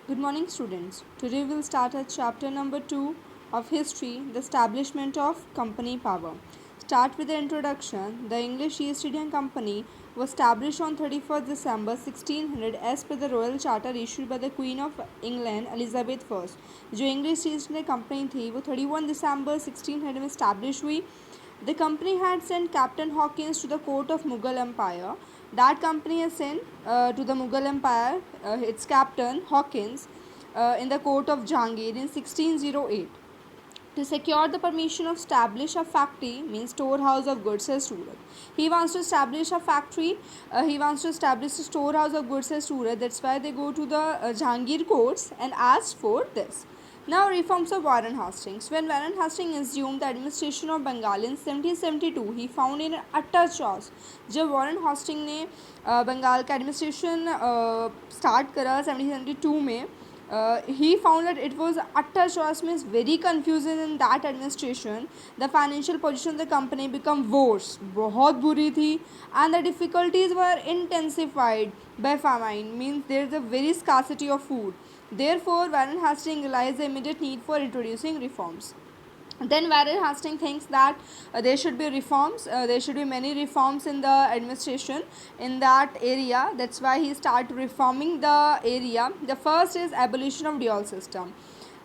Good morning, students. Today we'll start at chapter number 2 of History, the establishment of company power. Start with the introduction. The English East Indian Company was established on 31st December 1600 as per the Royal Charter issued by the Queen of England Elizabeth I. जो English east India company थी वो 31 दिसंबर 1600 में established हुई. The company had sent Captain Hawkins to the court of Mughal Empire. That company has sent to the Mughal Empire its captain Hawkins in the court of Jahangir in 1608 to secure the permission of establish a factory, means storehouse of goods as Surat. He wants to establish a factory. He wants to establish a storehouse of goods as Surat. That's why they go to the Jahangir courts and ask for this. Now, reforms of Warren Hastings. When Warren Hastings assumed the administration of Bengal in 1772, he found in utter chaos. जब Warren hoisting ने बंगाल का administration start करा 1772 में, he found that it was utter chaos, means very confusing in that administration. The financial position of the company become worse, बहुत बुरी थी, and the difficulties were intensified by famine, means there is a very scarcity of food. Therefore, Warren Hastings realized the immediate need for introducing reforms. Then Warren Hastings thinks that there should be reforms. There should be many reforms in the administration in that area. That's why he started reforming the area. The first is abolition of dual system.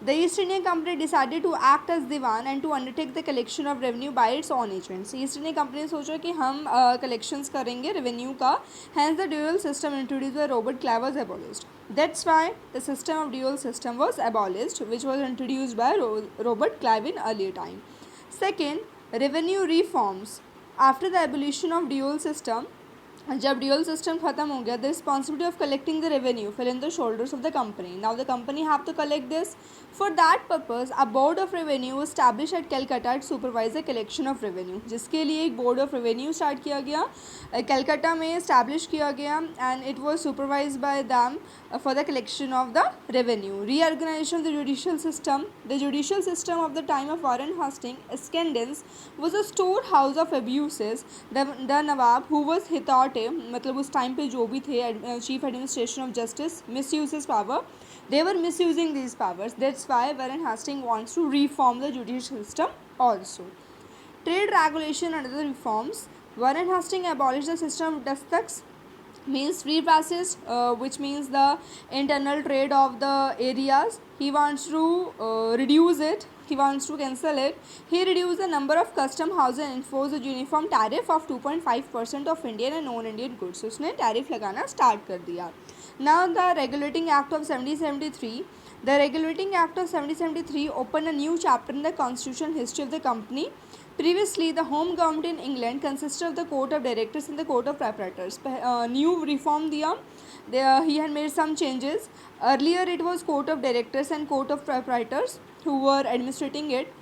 The East India Company decided to act as Diwan and to undertake the collection of revenue by its own agents. East India Company ने सोचा कि हम collections करेंगे revenue का. Hence the dual system introduced by Robert Clive was abolished. That's why the system of dual system was abolished, which was introduced by Robert Clive in earlier time. Second, revenue reforms. After the abolition of dual system, जब dual system खत्म हो गया, the responsibility of collecting the revenue fell in the shoulders of the company. Now the company have to collect this. For that purpose a board of revenue establish at Calcutta to supervise the collection of revenue. जिसके लिए एक board of revenue start किया गया, कैलकाटा में establish किया गया, and it was supervise by them for the collection of the revenue. Reorganisation of the judicial system. The judicial system of the time of Warren Hasting scandals was a storehouse of abuses. The nawab who was हितौटे, मतलब उस time पे जो भी थे chief administration of justice, misuse his power. They were misusing these powers. That's why Warren Hastings wants to reform the judicial system also. Trade regulation under the reforms. Warren Hastings abolished the system of dastaks, means free passes, which means the internal trade of the areas. He wants to reduce it. He wants to cancel it. He reduced the number of custom houses and enforced a uniform tariff of 2.5% of Indian and non-Indian goods. उसने tariff लगाना start कर दिया. Now the Regulating Act of 1773. The Regulating Act of 1773 opened a new chapter in the constitutional history of the company. Previously, the home government in England consisted of the court of directors and the court of proprietors. New reform दिया. He had made some changes. Earlier, it was court of directors and court of proprietors who were administrating it.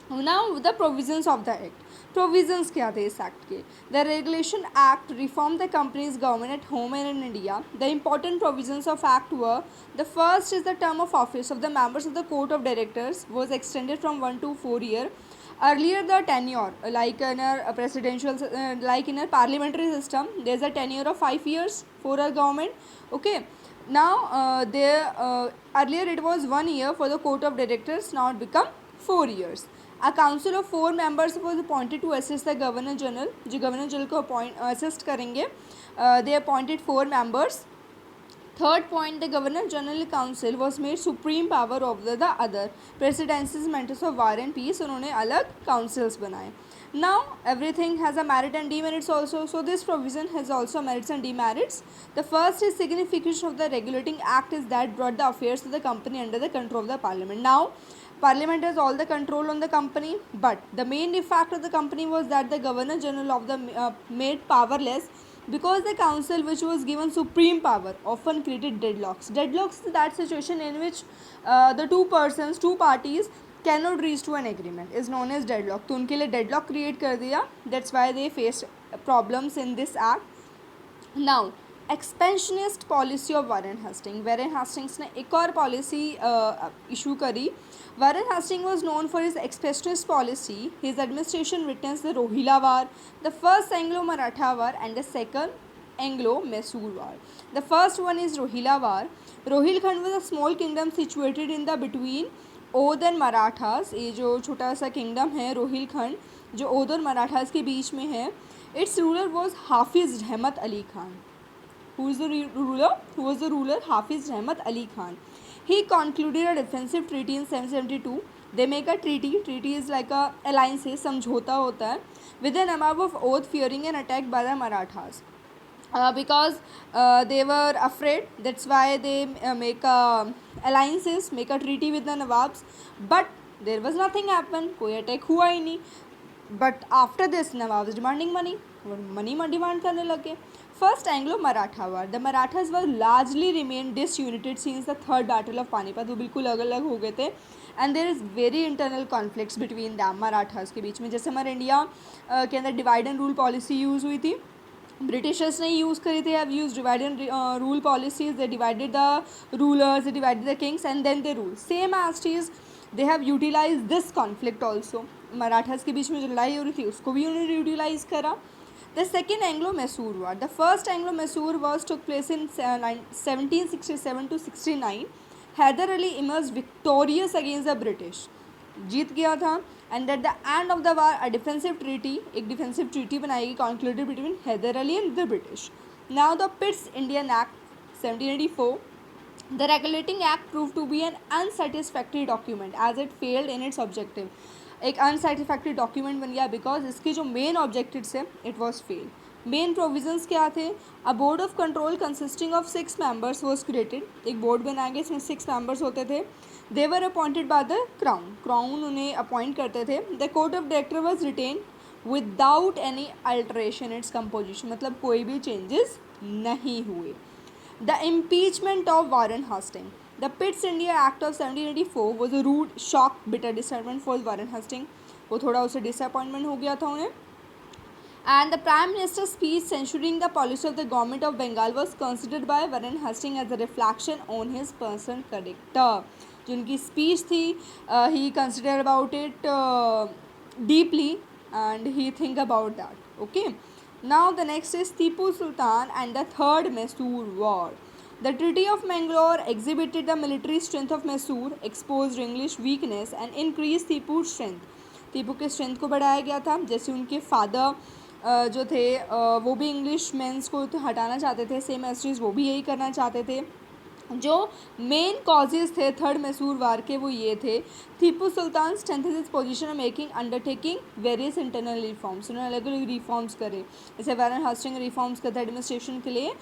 Now the provisions of the act. Provisions क्या थे इस act के? The Regulation Act reformed the company's government at home and in India. The important provisions of act were: the first is the term of office of the members of the court of directors was extended from 1 to 4 years. Earlier the tenure, like in a presidential, like in a parliamentary system, there is a tenure of 5 years for a government. Okay. Now earlier it was 1 year for the court of directors. Now it become 4 years. A council of 4 members was appointed to assist the governor general. जो governor general को assist करेंगे. They appointed 4 members. Third point, the governor general council was made supreme power of the other presidencies, matters of war and peace. उन्होंने अलग councils बनाए. Now everything has a merit and demerits also. So this provision has also merits and demerits. The first is signification of the regulating act is that brought the affairs of the company under the control of the parliament. Now Parliament has all the control on the company, but the main defect of the company was that the governor general of the made powerless, because the council, which was given supreme power, often created deadlocks. Deadlocks is that situation in which the two parties cannot reach to an agreement, is known as deadlock. तो उनके लिए deadlock create कर दिया. That's why they faced problems in this act. Now expansionist policy of Warren Hasting. Warren Hastings ने एक और policy issue करी. Warren Hasting was known for his expansionist policy. His administration witness the Rohilla war, the first Anglo Maratha war and the second Anglo Mysore war. The first one is Rohilla war. Rohilkhand was a small kingdom situated in the between Oudh and Marathas. ये जो छोटा सा kingdom है रोहिलखंड, जो ओध और मराठास के बीच में है. इट्स रूलर वॉज हाफिज रहमत Ali Khan. Who is the ruler? Who was the ruler? Hafiz Rahmat Ali Khan. He concluded a defensive treaty in 772. They make a treaty. Treaty is like a alliance, समझौता होता है, with an amount of oath, fearing an attack by the Marathas. Because they were afraid, that's why they make alliances, make a treaty with the Nawabs. But there was nothing happen, कोई attack हुआ ही नहीं. But after this, Nawabs demanding money. Money demand करने लगे. First Anglo Maratha war. The Marathas were largely remain disunited since the third battle of Panipat. वो बिल्कुल अलग अलग हो गए थे. And there is very internal conflicts between them, Marathas के बीच में. जैसे हमारे इंडिया के अंदर divide and rule policy use हुई थी, ब्रिटिशर्स ने यूज़ करी थी. Have use divide and rule policies. They divided the rulers, they divided the kings and then they rule. Same as is they have utilise this conflict also. Marathas के बीच में जो लड़ाई हो रही थी उसको भी उन्होंने यूटिलाइज करा. The second Anglo-Mysore War. The first Anglo-Mysore Wars took place in 1767 to 69. Hyder Ali emerged victorious against the British. जीत गया था. And at the end of the war, a defensive treaty, एक defensive treaty बनाई गई, concluded between Hyder Ali and the British. Now the Pitt's Indian Act 1784. The regulating act proved to be an unsatisfactory document as it failed in its objective. एक unsatisfactory document बन गया because इसके जो main objectives है it was fail. Main provisions क्या थे? A board of control consisting of 6 members was created. एक board बनाया गया, इसमें 6 मेंबर्स होते थे. They were appointed by the crown. Crown उन्हें अपॉइंट करते थे. The court of director was retain without any alteration its composition. मतलब कोई भी चेंजेस नहीं हुए. The impeachment of Warren Hasting. The Pitt's India Act of 1784 was a rude, shock, bitter disappointment for Warren Hastings. वो थोड़ा उसे disappointment हो गया था उन्हें. And the Prime Minister's speech censuring the policy of the government of Bengal was considered by Warren Hastings as a reflection on his personal character. जो उनकी speech थी, he considered about it deeply and he think about that. Okay. Now the next is Tipu Sultan and the Third Mysore War. The Treaty of Mangalore exhibited the military strength of Mysore, exposed English weakness and increased Tipu's strength. Tipu के strength को बढ़ाया गया था. जैसे उनके father जो थे वो भी इंग्लिश मेंस को हटाना चाहते थे, सेम एस्ट्रीज वो भी यही करना चाहते थे. जो मेन कॉजेज थे थर्ड मैसूर वार के वो ये थे. Tipu Sultan strengthened his position of making undertaking various internal reforms. उन्होंने अलग अलग रिफॉर्म्स करे. जैसे वारन हास्टिंग रिफॉर्म्स करते एडमिनिस्ट्रेशन के लिए.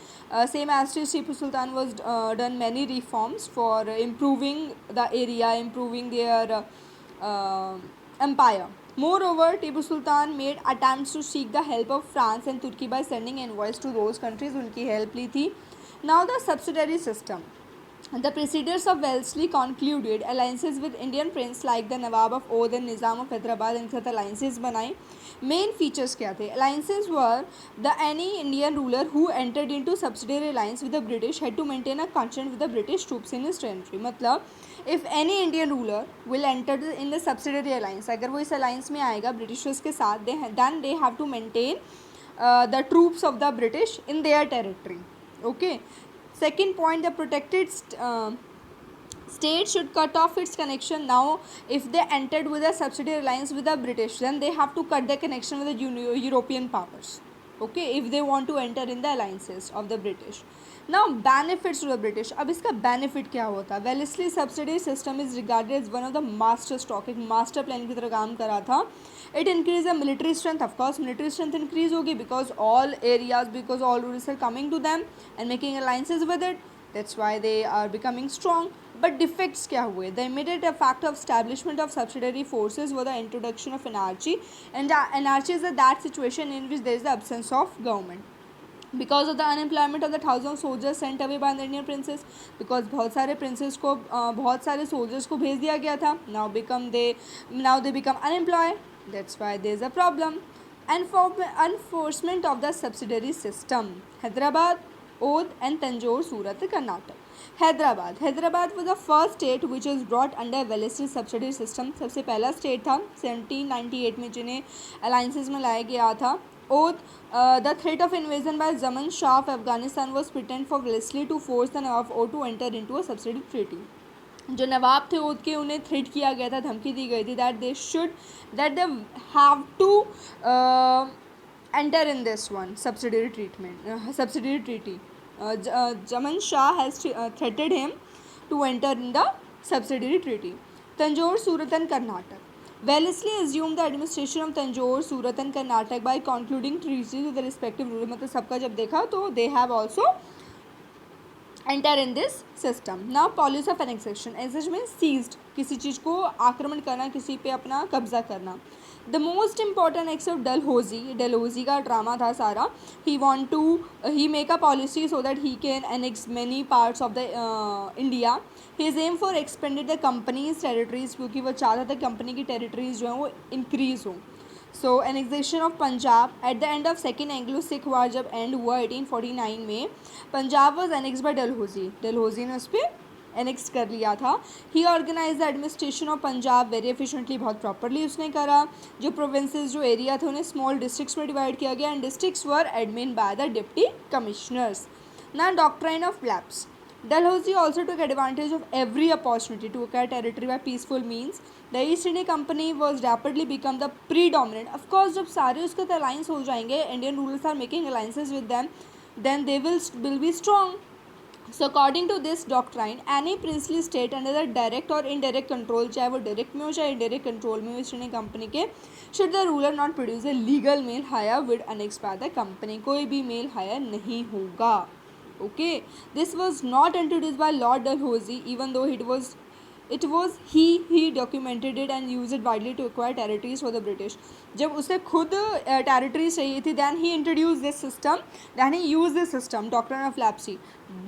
Same as Tipu Sultan was done many reforms for improving the area, improving their empire. Moreover, Tipu Sultan made attempts to seek the help of France and Turkey by sending envoys to those countries. उनकी help ली थी. Now the subsidiary system. The preceders of Wellesley concluded alliances with Indian princes like the Nawab of Oudh and Nizam of Hyderabad. इनके साथ alliances बनाई. Main features क्या थे? Alliances were the any Indian ruler who entered into subsidiary alliance with the British had to maintain a constant with the British troops in his territory. मतलब if any Indian ruler will enter in the subsidiary alliance, अगर वो इस alliance में आएगा Britishers के साथ, then they have to maintain the troops of the British in their territory. Okay. Second point, the protected state should cut off its connection. Now, if they entered with a subsidiary alliance with the British, then they have to cut their connection with the European powers. Okay, if they want to enter in the alliances of the British. Now, benefits to the British. अब इसका benefit क्या होता है? Wellesley subsidiary system is regarded as one of the master stroke. एक master plan की तरह काम करा था. It increased the military strength. Of course, military strength increase होगी because all areas, because all rulers are coming to them and making alliances with it. That's why they are becoming strong. But defects क्या हुए? The immediate effect of establishment of subsidiary forces were the introduction of anarchy. And anarchy is that situation in which there is the absence of government. Because of the unemployment of the thousands of soldiers sent away by the Indian princes, because बहुत सारे princes को बहुत सारे soldiers को भेज दिया गया था. Now they become unemployed. That's why there is a problem. And for enforcement of the subsidiary system. Hyderabad, Oudh and Tanjore, Surat, Karnataka. Hyderabad was the first state which was brought under Wellesley subsidiary system. सबसे पहला state था 1798 में जिन्हें alliances में लाया गया था. oath, the threat of invasion by Zaman Shah of Afghanistan was pretend for Wellesley to force the Nawab Oath to enter into a subsidiary treaty. जो नवाब थे ओथ के उन्हें थ्रेट किया गया था, धमकी दी गई थी that they have to enter in this one subsidiary treaty. Zaman Shah has threatened him to enter in the subsidiary treaty. Tanjore, Surat and Karnataka. Wellesley assumed the administration of Tanjore, Surat and Karnataka by concluding treaties with the respective rulers. मतलब सबका जब देखा तो they have also enter in this system. Now policy of annexation. Annexation means seized, किसी चीज़ को आक्रमण करना, किसी पे अपना कब्जा करना. The most important acts of Dalhousie का ड्रामा था सारा. He make a policy so that he can annex many parts of the India. His aim for expanded the company's territories, क्योंकि वो चाहता था कंपनी की territories जो हैं वो increase हो. So annexation of Punjab at the end of second Anglo-Sikh war जब end हुआ 1849 में, Punjab was annexed by Dalhousie ने उस पर एनेक्स कर लिया था. He organise the administration of Punjab very efficiently, बहुत प्रॉपरली उसने करा. जो प्रोविंसेस जो एरिया थे उन्हें स्मॉल डिस्ट्रिक्ट्स में डिवाइड किया गया and districts were admin by the deputy commissioners. ना doctrine of lapse. Dalhousie also took advantage of every opportunity to acquire territory by peaceful means. The East India Company was rapidly become the predominant. Of course, जब सारे उसके alliance हो जाएंगे, Indian rulers are making alliances with them, then they will be strong. So according to this doctrine, any princely state under the direct or indirect control, चाहे वो direct में हो चाहे indirect control में हो East India Company के, should the ruler not produce a legal male hire with annexed by the company. कोई भी male hire नहीं होगा. Okay, this was not introduced by Lord Dalhousie, even though it was he documented it and used it widely to acquire territories for the British. जब उसे खुद territories चाहिए थी, then he introduced this system, then he used this system, doctrine of lapse.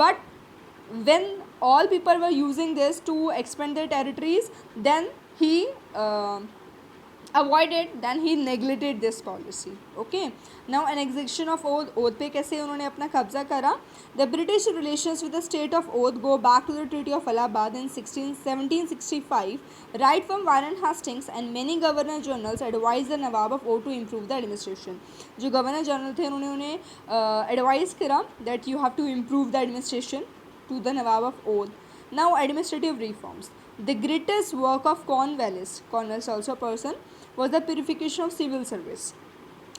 But when all people were using this to expand their territories, then he avoided, then he neglected this policy. Okay, now annexation of oath पे कैसे उन्होंने अपना कब्जा करा. The British relations with the state of Oath go back to the Treaty of Allahabad in 1765. Right from Warren Hastings and many governor generals advised the Nawab of Oath to improve the administration. जो governor general थे उन्होंने advise करा that you have to improve the administration to the Nawab of Oath. Now administrative reforms. The greatest work of Cornwallis also a person, was the purification of civil service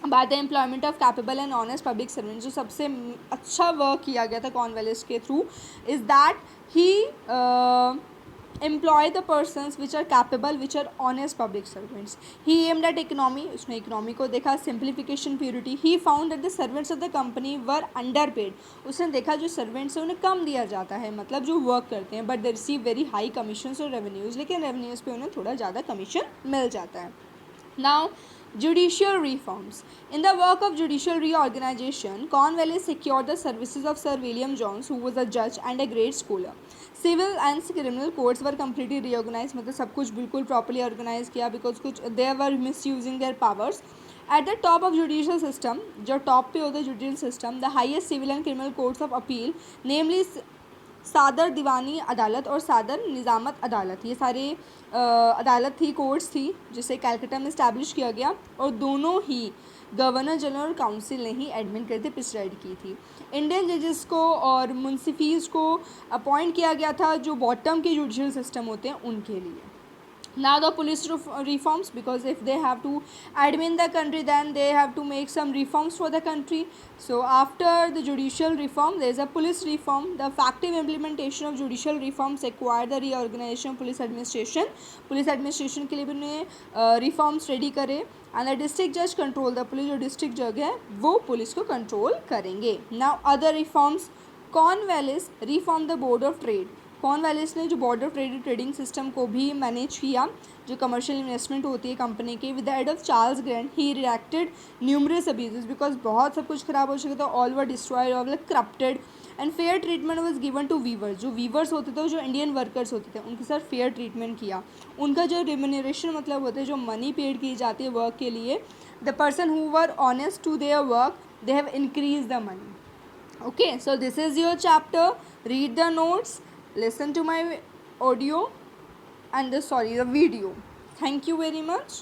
by the employment of capable and honest public servants. जो सबसे अच्छा work किया गया था Cornwallis के through is that he employ the persons which are capable, which are honest public servants. He aimed at economy, उसने economy को देखा. Simplification, purity. He found that the servants of the company were underpaid. उसने देखा जो servants हैं उन्हें कम दिया जाता है, मतलब जो वर्क करते हैं, but they receive very high commissions और revenues, लेकिन revenues पे उन्हें थोड़ा ज़्यादा commission मिल जाता है. Now judicial reforms. In the work of judicial reorganization, Cornwallis secured the services of Sir William Jones, who was a judge and a great scholar. Civil and criminal courts were completely reorganized, मतलब सब कुछ बिल्कुल properly organize किया, because कुछ they were misusing their powers. At the top of judicial system, जो top पे होता है judicial system, the highest civil and criminal courts of appeal, namely सादर दीवानी अदालत और सादर निज़ामत अदालत, ये सारे अदालत थी, कोर्ट्स थी, जिसे कैलकाटा में इस्टेब्लिश किया गया, और दोनों ही गवर्नर जनरल और काउंसिल ने ही एडमिन करके प्रिसाइड की थी. इंडियन जजेस को और मुंसिफीज़ को अपॉइंट किया गया था जो बॉटम के जुडिशल सिस्टम होते हैं उनके लिए. Now the police reforms, because if they have to admin the country, then they have to make some reforms for the country. So after the judicial reform, there is a police reform. The effective implementation of judicial reforms require the reorganization of police administration. Police administration के लिए भी उन्हें reforms ready करे, and the district judge control the police. जो district judge है वो police को control करेंगे. Now other reforms. Cornwallis reformed the board of trade. Cornwallis ने जो बॉर्डर ट्रेडिंग सिस्टम को भी मैनेज किया, जो कमर्शियल इन्वेस्टमेंट होती है कंपनी की. With the head of Charles Grant he reacted numerous abuses, because बहुत सब कुछ खराब हो चुका था. All were destroyed, all corrupted, and fair treatment was given to weavers. जो वीवर्स होते थे, जो इंडियन वर्कर्स होते थे, उनके साथ फेयर ट्रीटमेंट किया. उनका जो रिम्यूनरेशन मतलब होता है, जो मनी पेड की जाती है वर्क के लिए, the person who were honest to their work, they have increase the money. Okay, so this is your chapter. Read the notes, listen to my audio and the video. Thank you very much.